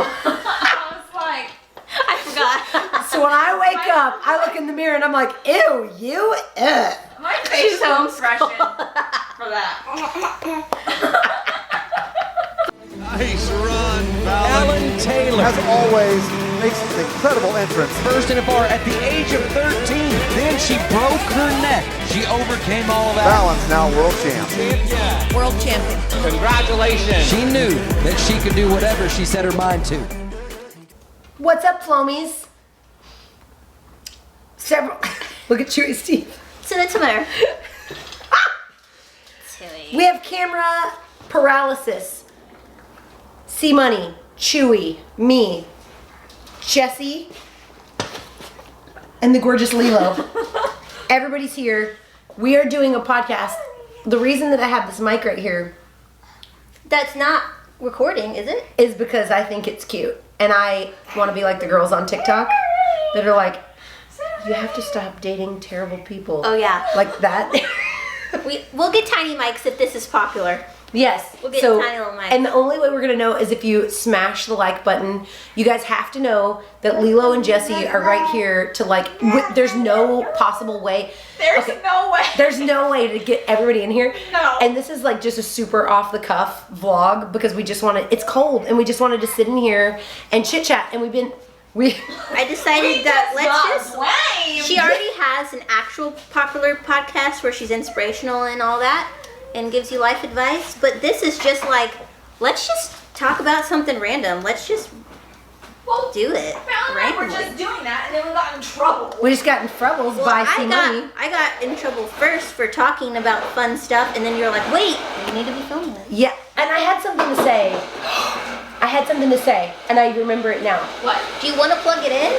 I was like, I forgot. So when I wake up, I look in the mirror and I'm like, ew, you, My facial expression for that. Nice run, Fallon. Taylor. As always, makes an incredible entrance. First in a bar at the age of 13. Then she broke her neck. She overcame all of that. Fallon's now world champ. World champion. Congratulations. She knew that she could do whatever she set her mind to. What's up, Flomies? Look at Chewy Steve. So that's matter. We have camera paralysis. C-Money, Chewy, me, Jesse, and the gorgeous Lilo. Everybody's here. We are doing a podcast. The reason that I have this mic right here That's not recording, is it? is because I think it's cute. And I want to be like the girls on TikTok that are like, you have to stop dating terrible people. Oh, yeah. Like that. We'll get tiny mics if this is popular. Yes. We'll get a tiny little mic. And the only way we're going to know is if you smash the like button. You guys have to know that Lilo and Jesse are right here to like, there's no possible way. There's no way. There's no way to get everybody in here. No. And this is like just a super off the cuff vlog because we just wanted, it's cold and we just wanted to sit in here and chit chat. And I decided that let's blame. She already has an actual popular podcast where she's inspirational and all that and gives you life advice, but this is just like, let's just talk about something random. Let's just do it. We're just doing that, and then we got in trouble. We just got in troubles by C-Money. I got in trouble first for talking about fun stuff, and then you're like, wait, you need to be filming this. Yeah, and I had something to say. And I remember it now. What? Do you want to plug it in?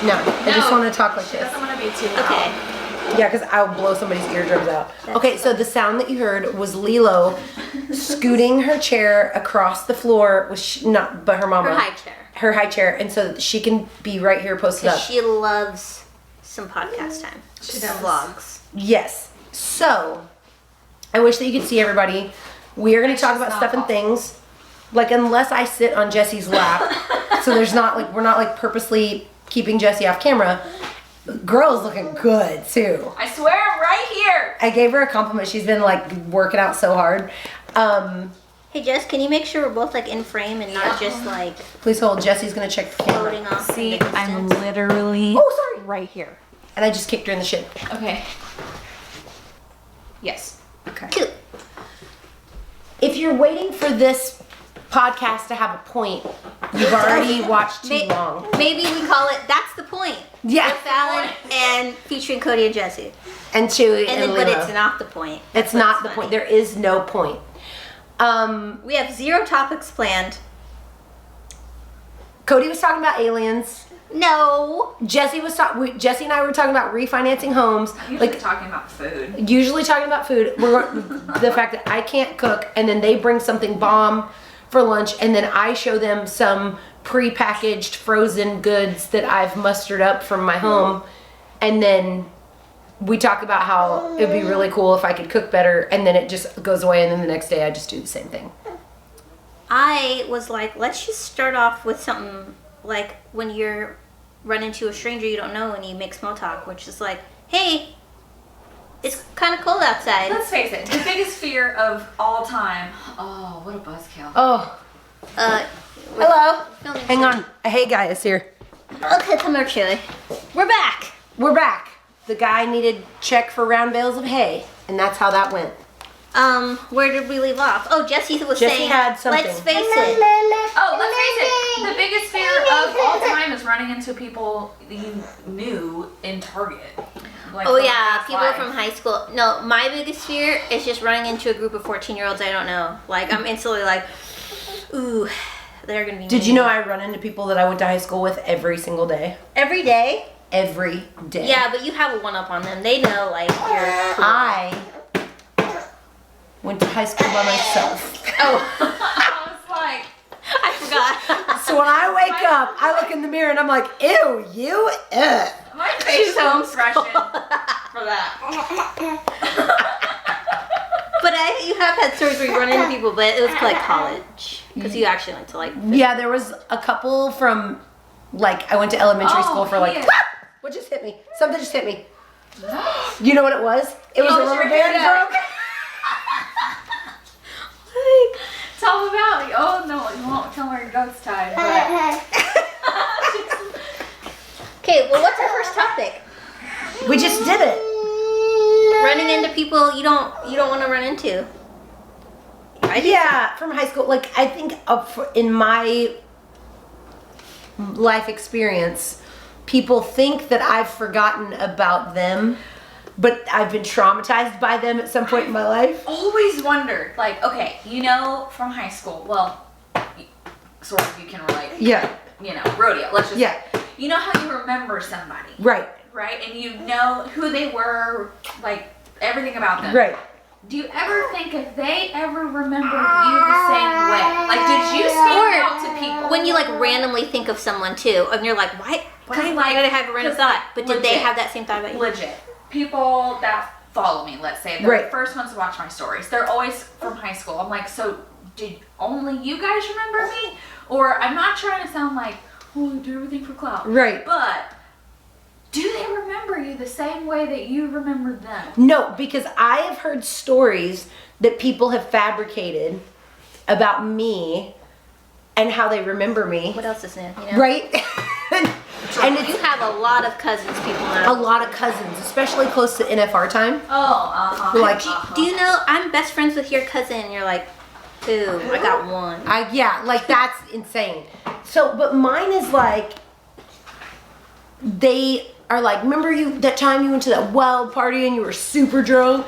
No, I just want to talk like this. Doesn't want to be too loud. Okay. Yeah, because I'll blow somebody's eardrums out. Okay, so the sound that you heard was Lilo scooting her chair across the floor with but her mama. Her high chair. Her high chair, and so that she can be right here posted up. She loves some podcast time. She does. Vlogs. Yes. So, I wish that you could see everybody. We are going to talk about stuff and things. Like, unless I sit on Jesse's lap, so there's not like, we're not like purposely keeping Jesse off camera. Girl's looking good too. I swear I'm right here. I gave her a compliment. She's been like working out so hard. Hey Jess, can you make sure we're both like in frame and not just like Please hold. Jesse's going to check the camera. floating off? See, in the I'm distance? literally right here. And I just kicked her in the shin. Okay. Yes. Okay. Cool. If you're waiting for this podcast to have a point, you've already watched too long. Maybe we call it That's the Point. Yeah. With Fallon and featuring Cody and Jesse. And Chewy And and then, but Lilo. it's not the point. It's not the point. There is no point. We have 0 topics planned. Cody was talking about aliens. No. Jesse and I were talking about refinancing homes. Usually talking about food. Usually talking about food. The fact that I can't cook, and then they bring something bomb for lunch, and then I show them some pre-packaged frozen goods that I've mustered up from my home, and then we talk about how it'd be really cool if I could cook better, and then it just goes away, and then the next day I just do the same thing. I was like, let's just start off with something like when you're run into a stranger you don't know and you make small talk, which is like, hey, it's kind of cold outside. Let's face it, the biggest fear of all time. Oh, what a buzzkill. Oh, Hello. hang on. A hey guy is here. Okay, come here, Chili. We're back. We're back. The guy needed check for round bales of hay, and that's how that went. Where did we leave off? Oh, Jesse was Jesse saying, had something. let's face it. Oh, let's face it, the biggest fear of all time is running into people you knew in Target. Like Oh from yeah, past people life. from high school. No, my biggest fear is just running into a group of 14-year-olds I don't know. Like, I'm instantly like, ooh, they're gonna be Did mean. you know I run into people that I went to high school with every single day? Every day? Every day. Yeah, but you have a one-up on them. They know, like, you're cool. I went to high school by myself. Oh, I was like, I forgot. So when I wake up, I look in the mirror and I'm like, ew, you, my facial expression for that. But you have had stories where you run into people, but it was like college. Because you actually like to like. Yeah, there was a couple from, like, I went to elementary school for like, yeah. what just hit me? Something just hit me. You know what it was? It was a rubber band broke. Tell them about it. Oh no, you won't tell her your dog's tied. Okay, well, what's our first topic? We just did it. Running into people you don't want to run into. Yeah, from high school. Like, I think in my life experience, people think that I've forgotten about them, but I've been traumatized by them at some point in my life. Always wondered, like, okay, you know, from high school, well, sort of you can relate. Yeah. You know, rodeo, let's just Yeah. say. You know how you remember somebody, Right. right? And you know who they were, like, everything about them. Right. Do you ever think if they ever remember you the same way? Like, did you stand out to people? When you like randomly think of someone too, and you're like, why did I have a random 'cause, thought? But did they legit. have that same thought about you? Legit. People that follow me, let's say, they're Right. the first ones to watch my stories. They're always from high school. I'm like, so did only you guys remember me? Or I'm not trying to sound like, oh, I do everything for clout. Right. But do they remember you the same way that you remembered them? No, because I have heard stories that people have fabricated about me and how they remember me. What else is new? You know? Right? And You it's have a lot of cousins, people a know. lot of cousins, especially close to NFR time. Oh, Like, Do you know I'm best friends with your cousin? And you're like, ooh, I got one. yeah, like that's insane. So, but mine is like, they are like, remember that time you went to that wild party and you were super drunk?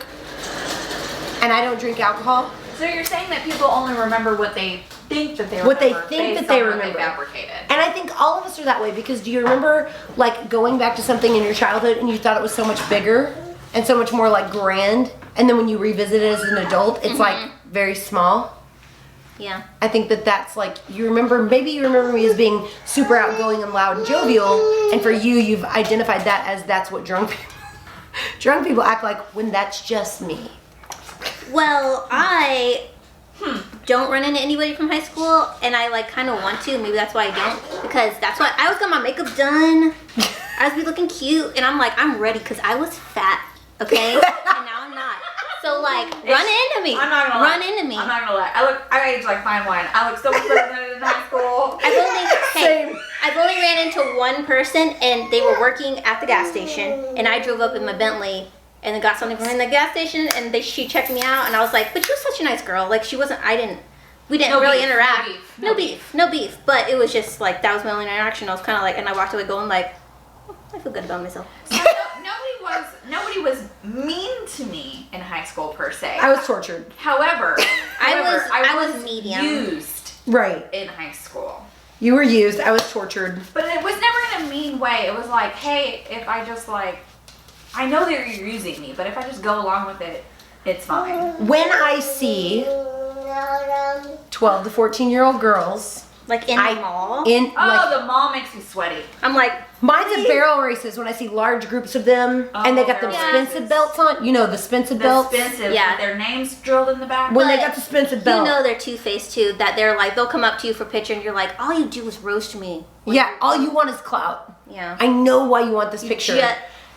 And I don't drink alcohol. So you're saying that people only remember what they think that they remember. What they think based that they on what remember. fabricated. And I think all of us are that way, because do you remember like going back to something in your childhood and you thought it was so much bigger and so much more like grand, and then when you revisit it as an adult, it's like very small? Yeah. I think that's like, maybe you remember me as being super outgoing and loud and jovial, and for you, you've identified that as that's what drunk people act like when that's just me. Well, I don't run into anybody from high school, and I like kind of want to. Maybe that's why I don't, because that's why I always got my makeup done. I was be looking cute, and I'm like, I'm ready because I was fat, okay, and now I'm not. So like, run into me. I'm not gonna run lie. into me. I'm not gonna lie. I age like fine wine. I look so much better than in high school. I've only ran into one person, and they were working at the gas station, and I drove up in my Bentley and then got something from the gas station, and she checked me out, and I was like, but she was such a nice girl. Like, we didn't No really beef, interact. no beef. But it was just like, that was my only interaction. I was kind of like, and I walked away going like, oh, I feel good about myself. So nobody was mean to me in high school per se. I was tortured. However, I was medium. used Right. in high school. You were used. I was tortured. But it was never in a mean way. It was like, hey, if I just like, I know they're using me, but if I just go along with it, it's fine. When I see 12 to 14-year-old girls Like in the mall. The mall makes me sweaty. I'm like, mine's a barrel races when I see large groups of them, and they got them barrel Spencer races. belts on. You know, the Spencer belts. Expensive. Yeah. With their names drilled in the back. When they But got the Spencer you belt. know they're two-faced too, that they're like, they'll come up to you for a picture, and you're like, all you do is roast me. Yeah, all you want is clout. Yeah. I know why you want this picture.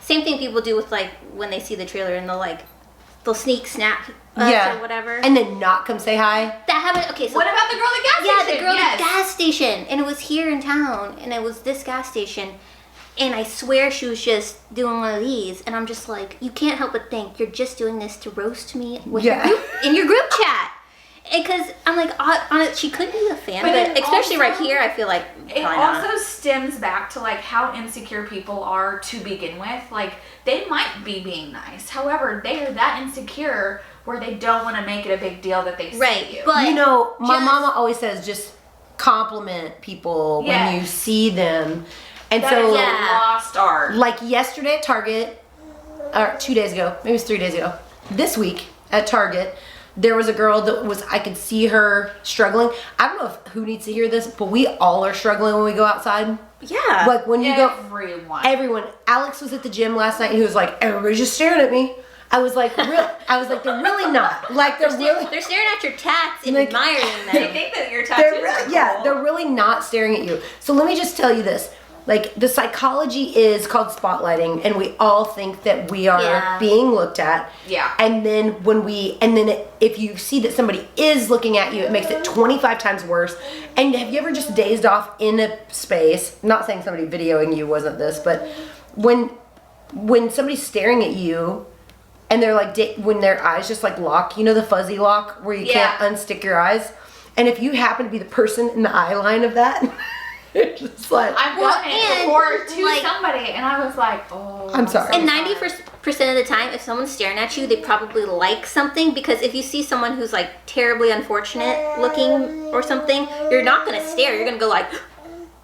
Same thing people do with like, when they see the trailer, and they'll sneak snap us or whatever. And then not come say hi. That happened. Okay, so What about the girl at the gas yeah, station? the girl Yes. at the gas station, and it was here in town, and it was this gas station, and I swear she was just doing one of these, and I'm just like, you can't help but think you're just doing this to roast me with in your group chat, because I'm like, on it, she could be a fan, But but it especially right also- here, I feel like It probably not. also stems back to like how insecure people are to begin with. Like they might be being nice, however, they are that insecure where they don't want to make it a big deal that they see you. But You know, my just- mama always says just compliment people when you Yes. see them. And that so, is a lost art. like yesterday at Target, or 2 days ago, maybe it was 3 days ago, this week at Target, there was a girl that I could see her struggling. I don't know who needs to hear this, but we all are struggling when we go outside. yeah, Like when you go, Everyone. everyone. Alex was at the gym last night and he was like, everybody's just staring at me. I was like, they're really not. Like, they're staring at your tats and like, admiring They them. think that your tattoos are cool. they're really not staring at you. So let me just tell you this. Like, the psychology is called spotlighting, and we all think that we are being looked at. Yeah. And then if you see that somebody is looking at you, it makes it 25 times worse. And have you ever just dazed off in a space? Not saying somebody videoing you wasn't this, but when somebody's staring at you, and they're like, when their eyes just like lock, you know, the fuzzy lock where you can't unstick your eyes. And if you happen to be the person in the eye line of that, it's just like, I've done it before to somebody, and I was like, oh. I'm sorry. And 90% of the time, if someone's staring at you, they probably like something, because if you see someone who's like terribly unfortunate looking or something, you're not gonna stare. You're gonna go like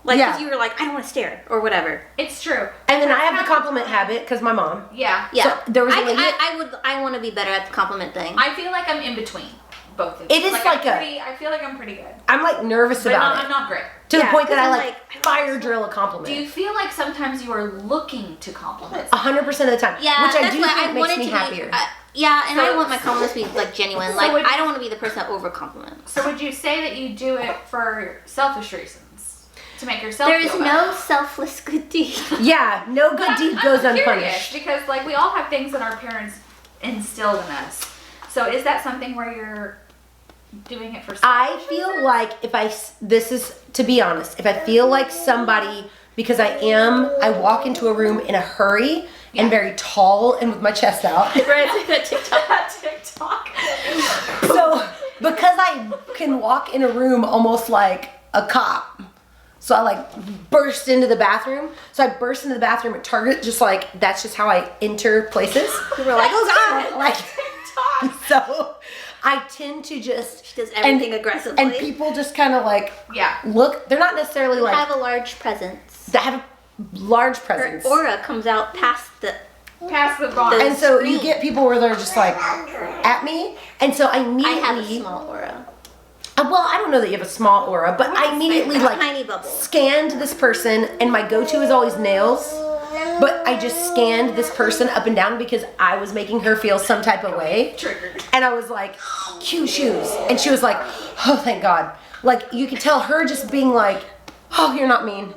because you were like, I don't want to stare or whatever. It's true. And then I have the compliment habit because my mom. Yeah. So there was a lady. I want to be better at the compliment thing. I feel like I'm in between both of It you. is I feel like I'm pretty good. I'm like nervous But about I'm not great. to the point that I I'm like fire drill a compliment. Do you feel like sometimes you are looking to compliment? 100% of the time. Yeah, which I that's do why think makes me happier. And So- I want my compliments to be like genuine. So Like, would- I don't want to be the person that over compliments. So would you say that you do it for selfish reasons? To make yourself There is feel no better? selfless good deed. Yeah, no good deed goes I'm curious, unpunished. because like we all have things that our parents instilled in us. So is that something where you're doing it for I selfish feel reasons? like this is, to be honest, if I feel like somebody, because I walk into a room in a hurry and very tall and with my chest out. TikTok. So, because I can walk in a room almost like a cop. So I like burst into the bathroom. So I burst into the bathroom at Target, just like, that's just how I enter places. People are like, oh God. Like, TikTok. so I tend to just. She does everything aggressively. And people just kind of like Yeah. look. They're not necessarily like. have a large presence. They have a large Her presence. aura comes out past the. Pass the bar. And so screen. you get people where they're just like at me. And so I I immediately. have a small aura. Well, I don't know that you have a small aura, but I immediately like Tiny bubble. scanned this person, and my go-to is always nails. But I just scanned this person up and down because I was making her feel some type of way. Triggered. And I was like, cute shoes. And she was like, oh, thank God. Like, you could tell her just being like, oh, you're not mean.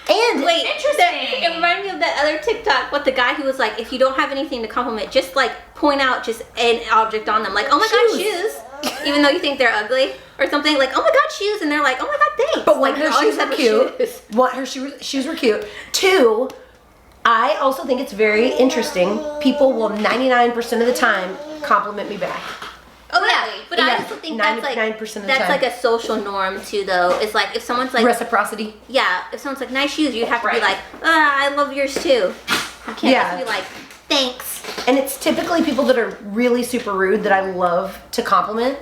And Wait, Interesting. It reminded me of that other TikTok with the guy who was like, if you don't have anything to compliment, just like point out just an object on them. Like, oh my God, shoes. Even though you think they're ugly or something. Like, oh my God, shoes. And they're like, oh my God, thanks. But one, like, her all you shoes said were was cute. shoes. One, her shoes were cute. Two, I also think it's very interesting. People will 99% of the time compliment me back. Oh yeah, but I Yeah, also think that's like 99% of the that's time. like a social norm too, though. It's like if someone's like, Reciprocity. yeah, if someone's like nice shoes, you'd have to be Right. like, I love yours too. You can't Yeah. just be like, thanks. And it's typically people that are really super rude that I love to compliment.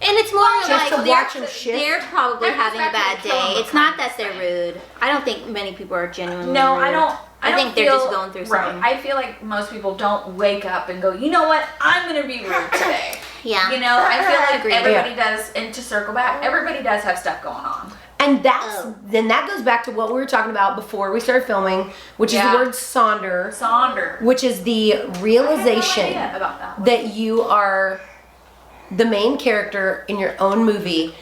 And it's more Just like to watch them shift. they're probably That goes having a back bad to the killing day. It's not that they're rude. I don't think many people are genuinely No, rude. I don't. I think they're just going through right. something. I feel like most people don't wake up and go, you know what? I'm gonna be rude today. Yeah. You know, I feel like Agreed. everybody does. And to circle back, everybody does have stuff going on. And then that goes back to what we were talking about before we started filming, which is Yeah. the word sonder, Sonder. which is the I had no realization idea about that. that you are the main character in your own movie,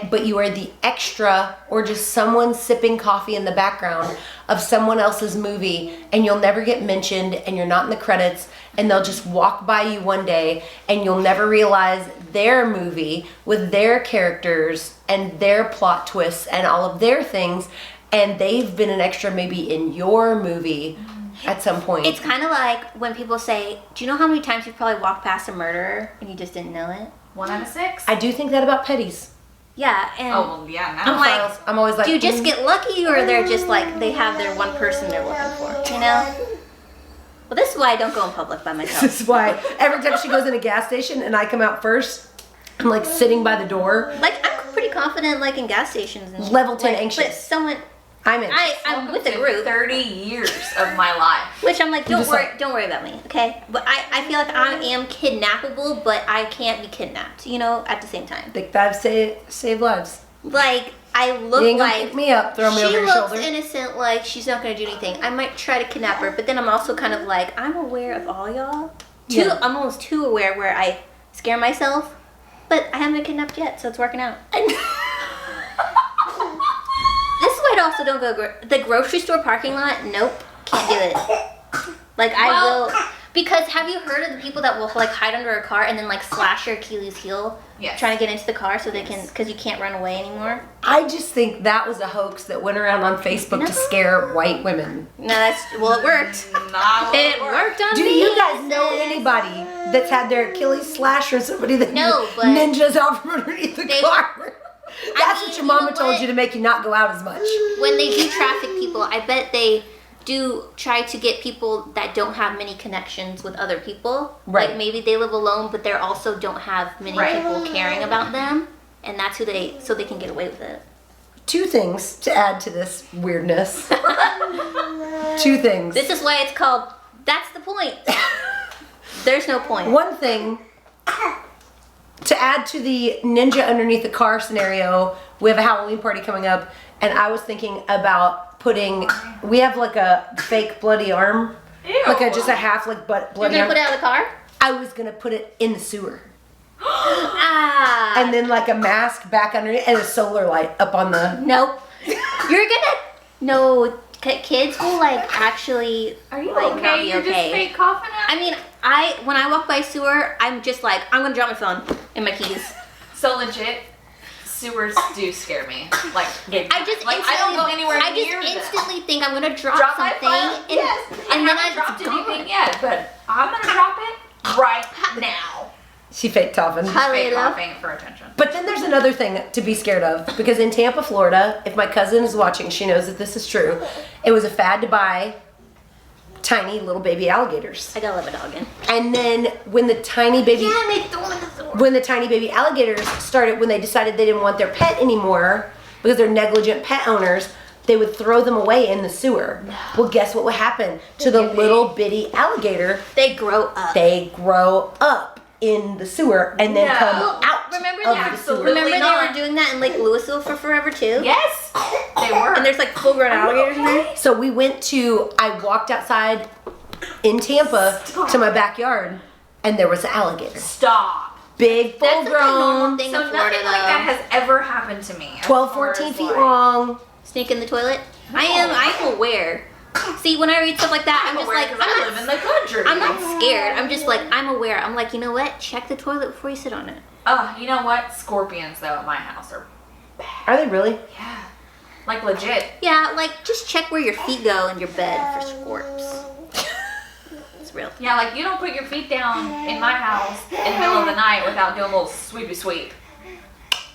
but you are the extra or just someone sipping coffee in the background of someone else's movie, and you'll never get mentioned, and you're not in the credits, and they'll just walk by you one day, and you'll never realize their movie with their characters and their plot twists and all of their things, and they've been an extra maybe in your movie at some point. It's kind of like when people say, do you know how many times you've probably walked past a murderer and you just didn't know it? 1 out of 6. I do think that about petties. Yeah, and Oh well, yeah. Now I'm like, I'm always like, do you just get lucky, or they're just like, they have their one person they're looking for, you know? Well, this is why I don't go in public by myself. This is why every time she goes in a gas station and I come out first, I'm like sitting by the door. Like, I'm pretty confident, like, in gas stations. And Level 10 like, anxious. But someone, I'm in. I'm with a to group. 30 years of my life. Which I'm like, just don't worry about me, okay? But I feel like I am kidnappable, but I can't be kidnapped, you know, at the same time. Big dives save lives. Like, I look You ain't gonna like pick me up, throw me over your she looks shoulder. innocent, like she's not gonna do anything. I might try to kidnap her, but then I'm also kind of like, I'm aware of all y'all. Yeah. I'm almost too aware where I scare myself, but I haven't been kidnapped yet, so it's working out. This is why I also don't go the grocery store parking lot. Nope, can't do it. Like I will, because have you heard of the people that will like hide under a car and then like slash your Achilles heel, trying to get into the car so they can, because you can't run away anymore. I just think that was a hoax that went around on Facebook to scare white women. No, it worked. It worked on Do me. you guys know anybody that's had their Achilles slashed or somebody that but ninjas out from underneath the car? That's what your mama told what? you to make you not go out as much. When they do traffic people, I bet they do try to get people that don't have many connections with other people. Right. Like maybe they live alone, but they also don't have many people caring about them, and that's who so they can get away with it. Two things to add to this weirdness. Two things. This is why it's called That's the Point. There's no point. One thing to add to the ninja underneath the car scenario, we have a Halloween party coming up, and I was thinking about we have like a fake bloody arm. Ew. Like just a half like bloody You're gonna arm. put it out of the car? I was gonna put it in the sewer. Ah. And then like a mask back underneath and a solar light up on the... Nope. You're gonna... No, kids will like actually... Are you like, okay? not be You're just fake coughing at I mean, when I walk by sewer, I'm just like, I'm gonna drop my phone and my keys. So legit, sewers do scare me. Like, I don't go anywhere near them. I just instantly think I'm gonna drop My something. phone. And, Yes. and then haven't dropped it's gone. anything yet, but I'm gonna drop it right now. She fake coughing. Fake coughing for attention. But then there's another thing to be scared of, because in Tampa, Florida, if my cousin is watching, she knows that this is true. It was a fad to buy tiny little baby alligators. I gotta love a dog in. And then when the tiny baby alligators started, when they decided they didn't want their pet anymore because they're negligent pet owners, they would throw them away in the sewer. Well, guess what would happen to the little bitty alligator? They grow up. They grow up in the sewer and then come out Remember of that? the sewer. Remember they not. were doing that in Lake Louisville for forever too? Yes, they were. And there's like full-grown alligators in there. So I walked outside in Tampa to my backyard, and there was an alligator. Stop. Big, That's like a normal full-grown, thing So in Florida, nothing like that has ever happened to me. 12, 14 feet long. Sneak in the toilet. I'm aware. See, when I read stuff like that, I'm just like, I live in the country. I'm not scared. I'm just like, I'm aware. I'm like, you know what? Check the toilet before you sit on it. You know what? Scorpions though at my house are Are they really? yeah, like legit. Yeah, like just check where your feet go in your bed for scorps. It's real. Yeah, like you don't put your feet down in my house in the middle of the night without doing a little sweepy sweep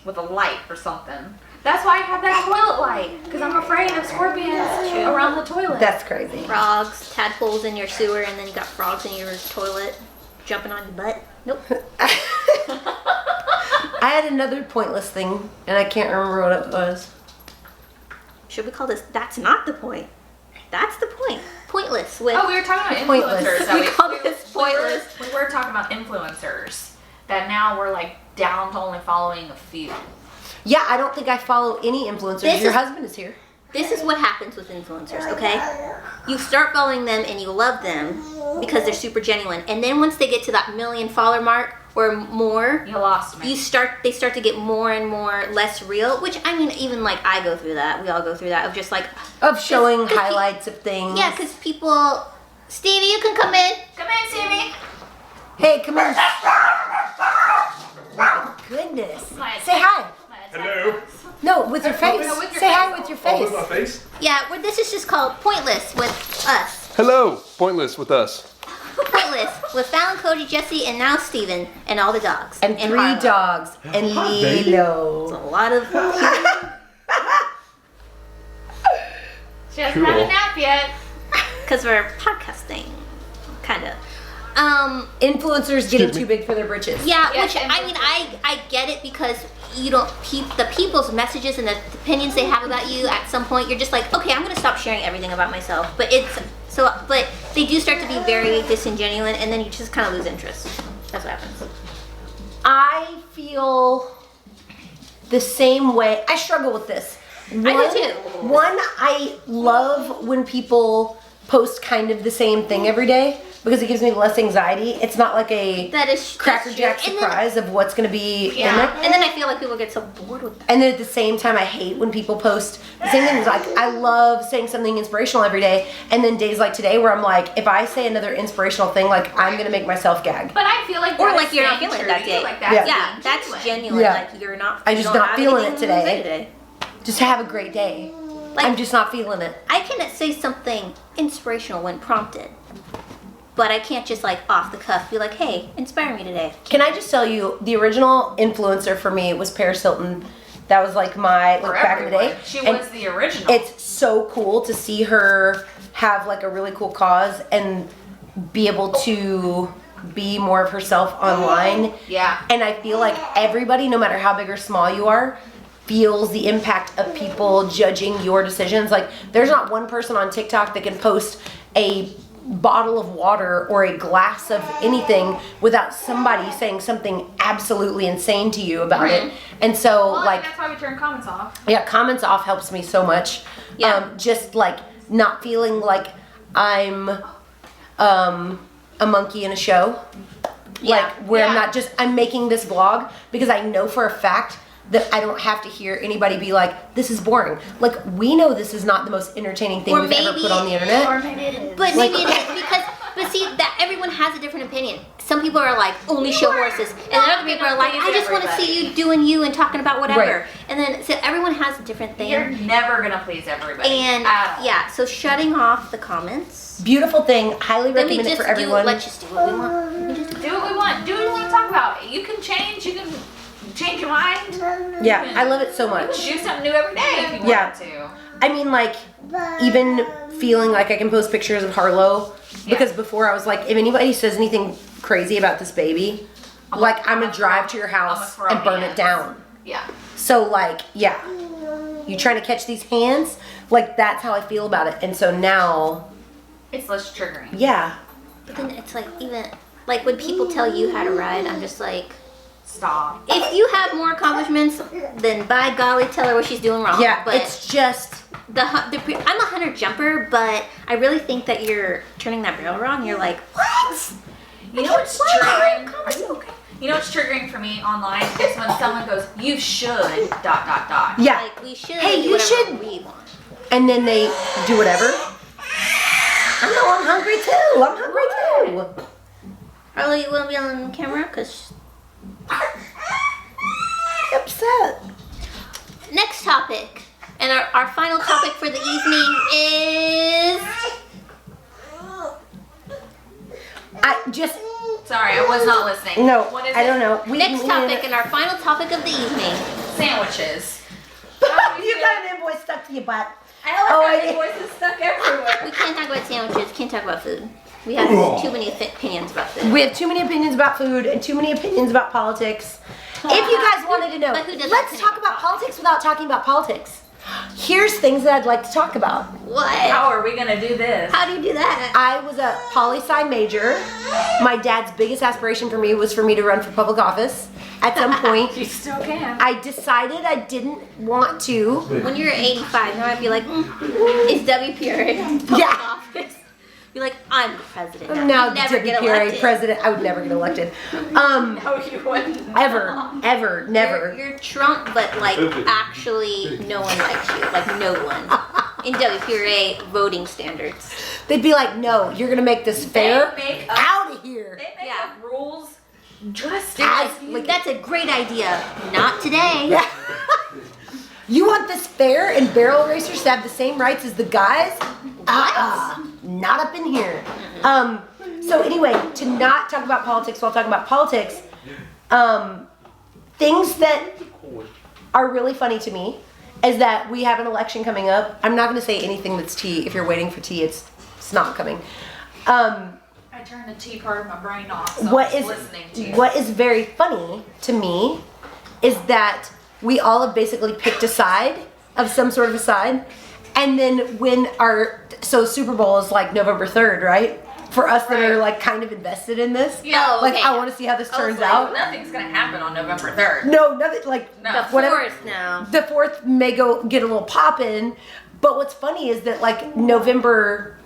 with a light or something. That's why I have that toilet light, because I'm afraid of scorpions around the toilet. That's crazy. Frogs, tadpoles in your sewer, and then you got frogs in your toilet jumping on your butt. Nope. I had another pointless thing, and I can't remember what it was. Should we call this That's Not the Point? That's the point. Pointless with... Oh, we were talking about Pointless. influencers. We call this pointless. We were talking about influencers that now we're like down to only following a few. Yeah, I don't think I follow any influencers. Your husband is here. This is what happens with influencers, okay? You start following them and you love them because they're super genuine. And then once they get to that 1 million follower mark or more, You lost me. they start to get more and more less real, which I mean, even like I go through that. We all go through that of just like, Of showing 'cause highlights of things. yeah, because people, Stevie, you can come in. Come in, Sammy. Hey, come in. Oh, goodness. Say hi. Hello. No, with your face. No, with your Say hi face. with your Oh, with face. my face? Yeah, this is just called Pointless with us. Hello. Pointless with us. Pointless with Fallon, Cody, Jesse, and now Steven, and all the dogs. And 3 Harlow. dogs. And baby. Lilo. A lot of... She hasn't had a Cool. nap yet. Because we're podcasting. Kind of. Influencers getting too big for their britches. Yeah, Yes, which I mean, I get it because you don't the people's messages and the opinions they have about you. At some point, you're just like, okay, I'm gonna stop sharing everything about myself. But but they do start to be very disingenuous, and then you just kind of lose interest. That's what happens. I feel the same way. I struggle with this. I do too. One, I love when people post kind of the same thing every day because it gives me less anxiety. It's not like a Cracker Jack surprise of what's going to be in it. And then I feel like people get so bored with that. And then at the same time, I hate when people post the same things. Like, I love saying something inspirational every day. And then days like today where I'm like, if I say another inspirational thing, like, I'm going to make myself gag. But I feel like Or like you're not feeling it that day. Like that's Yeah, that's genuine. Yeah. Like you're not. I'm you just don't not have feeling anything it to say today. Just have a great day. Like, I'm just not feeling it. I can say something inspirational when prompted, but I can't just like off the cuff be like, "Hey, inspire me today." Can I just tell you, the original influencer for me was Paris Hilton. That was like my, like, back in the day. She And was the original. it's so cool to see her have like a really cool cause and be able to be more of herself online. Yeah. And I feel like everybody, no matter how big or small you are, feels the impact of people judging your decisions. Like, there's not one person on TikTok that can post a bottle of water or a glass of anything without somebody saying something absolutely insane to you about it. And so, well, like, that's why we turn comments off. yeah, comments off helps me so much. Yeah. Just like not feeling like I'm a monkey in a show. Yeah. Like, where I'm Yeah. not just, I'm making this vlog because I know for a fact that I don't have to hear anybody be like, this is boring. Like, we know this is not the most entertaining thing Or we've ever maybe- put on the internet. Or maybe it is. But Like- maybe it is because, but see, that everyone has a different opinion. Some people are like, only show horses, and then other people are like, I just want to see you doing you and talking about whatever. Right. And then so everyone has a different thing. You're never gonna please everybody. And at all. yeah, so shutting off the comments. Beautiful thing. Highly Then we recommend it just for everyone. let's just do what we want. We just Do what we want. Do what we want to talk about. You can change. You can change your mind. Yeah, I love it so You much. can do something new every day if you Yeah. want to. I mean, like, even feeling like I can post pictures of Harlow, because before I was like, if anybody says anything crazy about this baby, like, I'm gonna drive to your house throw and burn hands. it down. Yeah. So, like, yeah, you trying to catch these hands? Like, that's how I feel about it. And so now, It's less triggering. yeah, But then it's like even like when people tell you how to ride, I'm just like, Stop. if you have more accomplishments, then by golly, tell her what she's doing wrong. yeah, but it's just, I'm a hunter jumper, but I really think that you're turning that barrel wrong. You're like, what? You know what's triggering? Are you okay? You know what's triggering for me online is when someone goes, "You should ... yeah. Like we should. Hey, do you whatever should- We want. And then they do whatever. I know, I'm hungry too. I'm hungry too. Harley, you want to be on camera? Cause Upset. next topic, and our final topic for the evening is. I just, Sorry, I was not listening. no, What is I it? don't know. Next topic and our final topic of the evening. Sandwiches. You got an invoice stuck to your butt. I always Oh, have I- voices stuck everywhere. We can't talk about sandwiches. Can't talk about food. We have too many opinions about food. We have too many opinions about food and too many opinions about politics. If you guys wanted to know, But who doesn't let's opinion talk about politics without talking about politics. Here's things that I'd like to talk about. What? How are we gonna do this? How do you do that? I was a poli-sci major. My dad's biggest aspiration for me was for me to run for public office. At some point, You still can. I decided I didn't want to. When you're 85, now I'd be like, it's WPRA public Yeah. office. Be like, I'm the president. Now You'd never get WPRA elected. president, I would never get elected. No, you wouldn't. Ever, never. You're Trump, but like actually, no one likes you. Like no one. In WPRA voting standards. They'd be like, no, you're gonna make this fair. They make up- Out of here. They make Yeah. up rules just As- as you. like, That's a great idea. Not today. You want this fair and barrel racers to have the same rights as the guys? Not up in here. So anyway, to not talk about politics while talking about politics, things that are really funny to me is that we have an election coming up. I'm not going to say anything that's tea. If you're waiting for tea, it's not coming. I turned the tea part of my brain off, so What I'm is just listening to you. what is very funny to me is that we all have basically picked a side of some sort of a side, and then when so Super Bowl is like November 3rd, right? for us that are like kind of invested in this. Yeah. Oh, Like okay. I want to see how this I was turns like, out. Nothing's gonna happen on November 3rd. No, nothing like No. The whatever. 4th now. The 4th may get a little pop in, but what's funny is that like November,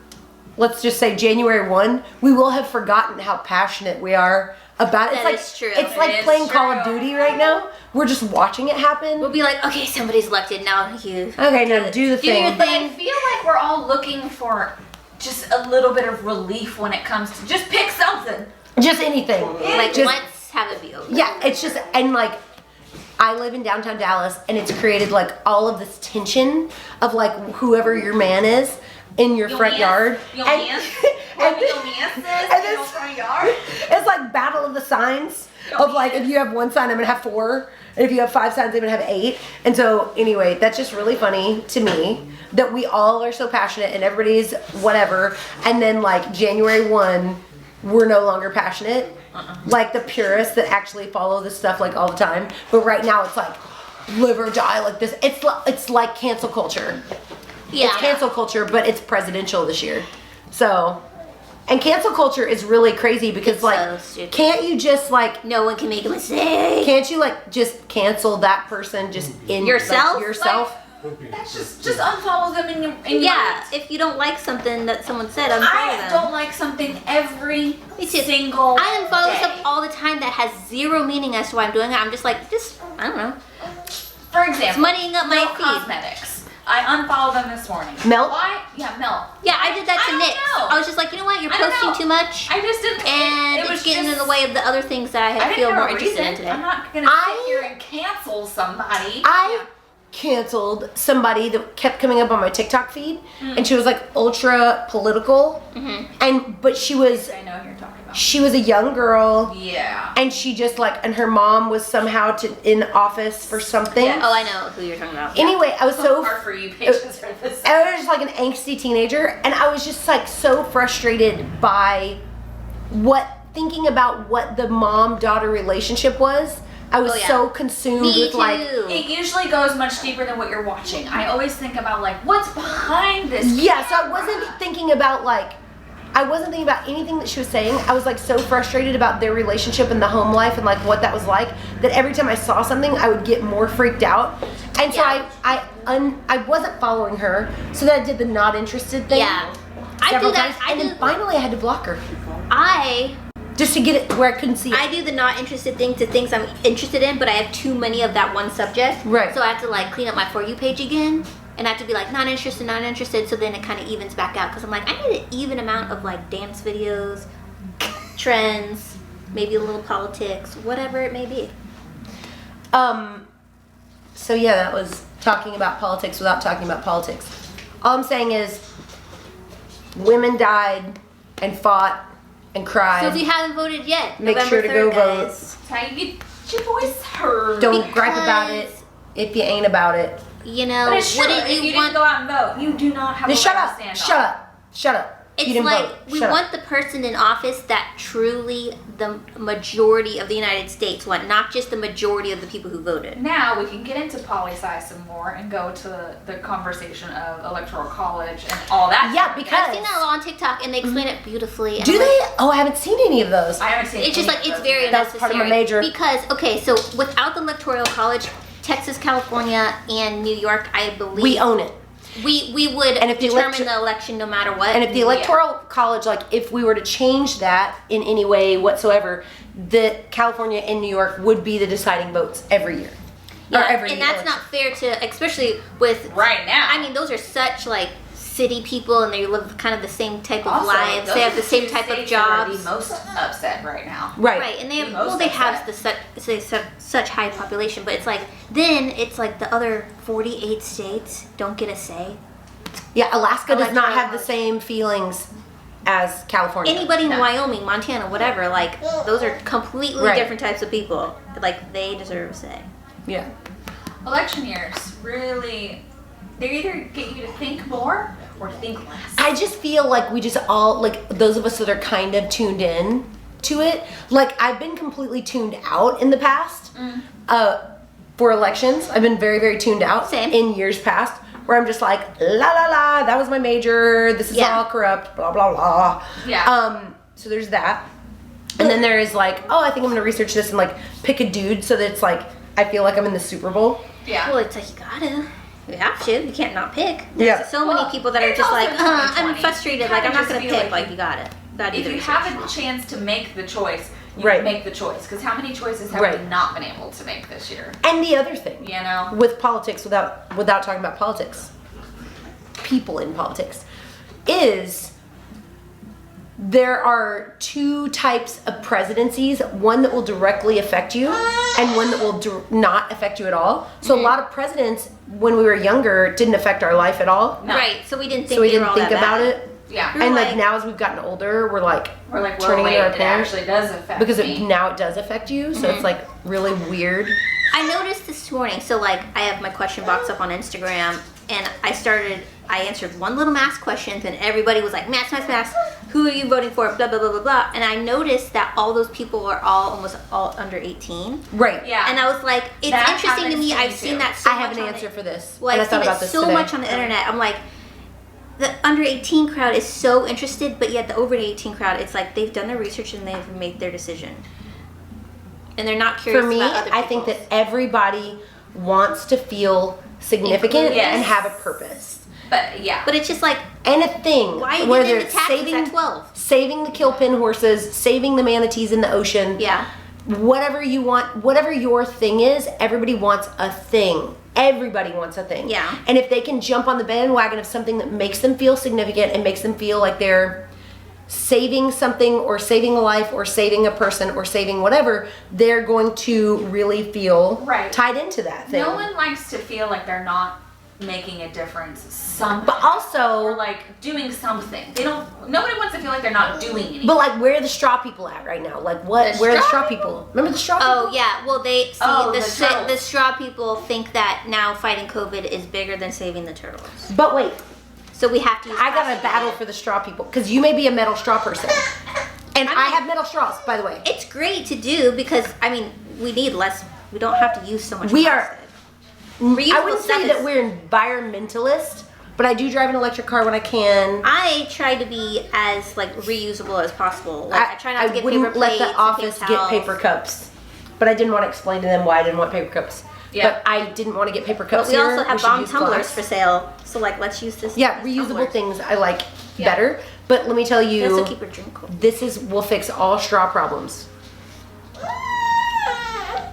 let's just say January 1, we will have forgotten how passionate we are about it. That It's is true. It's It like is playing Call of true. Duty right now. We're just watching it happen. We'll be like, okay, somebody's elected now. You Okay, now do the Do your thing. But I feel like we're all looking for just a little bit of relief when it comes to just pick something. Just anything. like just, let's have it be over. yeah, it's just, and like, I live in downtown Dallas, and it's created like all of this tension of like whoever your man is in your front yard. Your And- man? and Your man says and in your this- front yard? It's like battle of the signs of like, if you have one sign, I'm gonna have 4. And if you have 5 signs, I'm gonna have 8. And so anyway, that's just really funny to me that we all are so passionate and everybody's whatever. And then like January 1, we're no longer passionate. Like the purists that actually follow this stuff like all the time. But right now it's like live or die like this. It's like cancel culture. Yeah. It's cancel culture, but it's presidential this year. So, and cancel culture is really crazy because It's like, so stupid. can't you just like, No one can make a mistake. can't you like just cancel that person just in Yourself? Like, yourself? That's just unfollow them in Yeah, if you don't like something that someone said, unfollow I them. don't like something every Me too. single I unfollow day. stuff all the time that has zero meaning as to why I'm doing it. I'm just like, I don't know. For example, muddying up my Melt feed. Cosmetics. I unfollowed them this morning. Melt? Why? Yeah, Melt. Yeah, I did that I to don't Nick. know. I was just like, you know what? You're I don't posting know. too much, I just didn't. and it was it's getting just, in the way of the other things that I I feel didn't more have a interested in reason. today. I'm not gonna sit here and cancel somebody. I canceled somebody that kept coming up on my TikTok feed, and she was like ultra political, but she was I know who you're talking about. she was a young girl, Yeah. and she just like, and her mom was somehow in office for something. Yes. Oh, I know who you're talking about. Anyway, I was so Our For You pages for this. I was just like an angsty teenager, and I was just like so frustrated by thinking about what the mom-daughter relationship was. I was Oh, yeah. so consumed Me with too. like, It usually goes much deeper than what you're watching. I always think about like what's behind this. yeah, so I camera? wasn't thinking about anything that she was saying. I was like so frustrated about their relationship and the home life and like what that was like, that every time I saw something I would get more freaked out. And so Yeah. I wasn't following her, so then I did the not interested thing. Yeah. I do several that. times, and then finally I had to block her just to get it where I couldn't see it. I do the not interested thing to things I'm interested in, but I have too many of that one subject. Right. So I have to like clean up my For You page again, and I have to be like not interested. So then it kind of evens back out because I'm like, I need an even amount of like dance videos, trends, maybe a little politics, whatever it may be. So yeah, that was talking about politics without talking about politics. All I'm saying is, women died and fought and cried. So if you haven't voted yet, Make November sure to 3rd, go vote. guys. That's how you get your voice heard. Don't gripe about it if you ain't about it. You know, But it's true. wouldn't If you you didn't want? go out and vote, you do not have Just a shut leg up. to stand Shut on. up. Shut up. It's you didn't like vote. we Shut want up. the person in office that truly the majority of the United States want, not just the majority of the people who voted. Now we can get into poli-sci some more and go to the conversation of electoral college and all that. Yeah, because I've seen that a lot on TikTok, and they explain it beautifully. and do I'm like, they? Oh, I haven't seen any of those. I haven't seen. It's just any like of it's those very yet. That's part of my major. Because okay, so without the electoral college, Texas, California, and New York, I believe We own it. We would And if the determine electro- the election no matter what. And if the electoral college, like if we were to change that in any way whatsoever, the California and New York would be the deciding votes every year. yeah, or every and that's election. not fair to, especially with Right now. I mean, those are such like city people, and they live kind of the same type of Also, lives. those They have are the same two type of states that are jobs. the most upset right now. Right. Right, and they have Most well, they have upset. such high population, but it's like then it's like the other 48 states don't get a say. Yeah, Alaska does not Electoral have the college. same feelings as California. Anybody in No. Wyoming, Montana, whatever, like those are completely Right. different types of people. Like they deserve a say. Yeah. Election years really, they either get you to think more or think less. I just feel like we just all, like those of us that are kind of tuned in to it, like I've been completely tuned out in the past for elections. I've been very, very tuned out Same. in years past. where I'm just like, la la la, that was my major, this is all corrupt, blah blah blah. Yeah. So there's that. And then there is like, oh, I think I'm gonna research this and like pick a dude so that it's like, I feel like I'm in the Super Bowl. Yeah. Well, it's like you gotta. You have to. You can't not pick. Yeah. There's so many people that are it's just also like, I'm 2020. frustrated. Like, I'm not gonna Kinda just pick. feel Like, you got it. Gotta do If the you research. have a chance to make the choice, you Right. make the choice. Because how many choices have Right. we not been able to make this year? And the other thing, You know? with politics, without talking about politics, people in politics, is there are two types of presidencies, one that will directly affect you and one that will not affect you at all. So a lot of presidents, when we were younger, didn't affect our life at all. No. Right. So we didn't think So we they were didn't all think that about bad. it. Yeah. And like like- now as we've gotten older, we're like We're like, well, turning wait, into our it parents. actually does affect Because me. now it does affect you, so it's like really weird. I noticed this morning, so like I have my question box up on Instagram, and I answered one little mask question, and everybody was like, mask, who are you voting for, blah, blah, blah, blah, blah. And I noticed that all those people are almost all under 18. Right. Yeah. And I was like, it's That interesting to happens me, to me I've seen too. that so I much have an on answer the, for this. well, and I I've thought seen about it this so today. much on the internet. I'm like, the under 18 crowd is so interested, but yet the over 18 crowd, it's like they've done their research and they've made their decision. And they're not curious For me, about other I think that people's. everybody wants to feel significant Yes. and have a purpose. But yeah. But it's just like, And a thing why are you where giving they're the taxes saving, at 12? saving the killpin horses, saving the manatees in the ocean. Yeah. Whatever you want, whatever your thing is, everybody wants a thing. Everybody wants a thing. Yeah. And if they can jump on the bandwagon of something that makes them feel significant and makes them feel like they're saving something or saving a life or saving a person or saving whatever, they're going to really feel Right. tied into that thing. No one likes to feel like they're not making a difference somehow. But also, or like doing something. Nobody wants to feel like they're not doing anything. but like, where are the straw people at right now? Like, what? The Where are the straw straw people? Remember the straw people? Oh yeah, well they see Oh, the the turtles. the straw people think that now fighting COVID is bigger than saving the turtles. But wait, So we have to use I got a plastic. battle for the straw people because you may be a metal straw person, and I mean- have metal straws, by the way. It's great to do because I mean we need less. We don't have to use so much. We plastic. I Reusable wouldn't stuff say that is- we're environmentalist, but I do drive an electric car when I can. I try to be as like reusable as possible. Like I try not to get wouldn't paper let plates the office and get towels. paper cups, but I didn't want to explain to them why I didn't want paper cups. Yeah. But I didn't want to get paper cups But we here. also have should bomb use tumblers glass. for sale. So like let's use this. Yeah, this reusable tumblers. things I like Yeah. better. But let me tell They also you, keep your drink cold. this will fix all straw problems.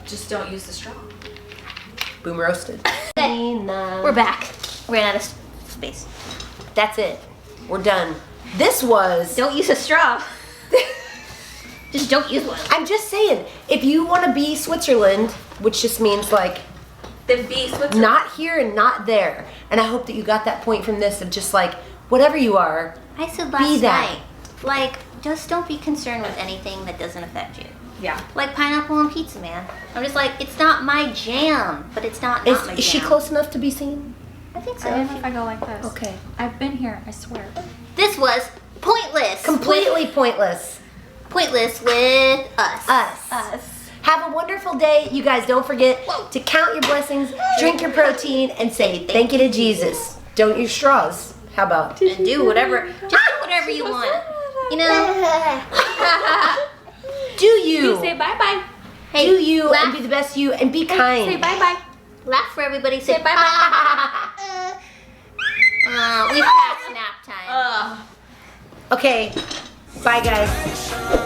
just don't use the straw. Boom roasted. We're back. We ran out of space. That's it. We're done. This was. Don't use a straw. Just don't use one. I'm just saying, if you want to be Switzerland, which just means like Then be Switzerland. not here and not there, and I hope that you got that point from this of just like whatever you are. I said Be last that. night, like, just don't be concerned with anything that doesn't affect you. Yeah. Like pineapple on pizza, man. I'm just like, it's not my jam, but it's not my Is she jam. close enough to be seen? I think so. I don't know if I go like this. Okay. I've been here, I swear. This was pointless. Completely pointless. Pointless with us. Us. Have a wonderful day. You guys don't forget to count your blessings, drink your protein, and say thank you to Jesus. Don't use straws. How about? And do whatever. Just do whatever you want. You know. Do you? Say bye-bye. Hey, Do you laugh, and be the best you and be kind. Say bye-bye. laugh for everybody. Say bye-bye. We've passed nap time. Okay. Bye guys.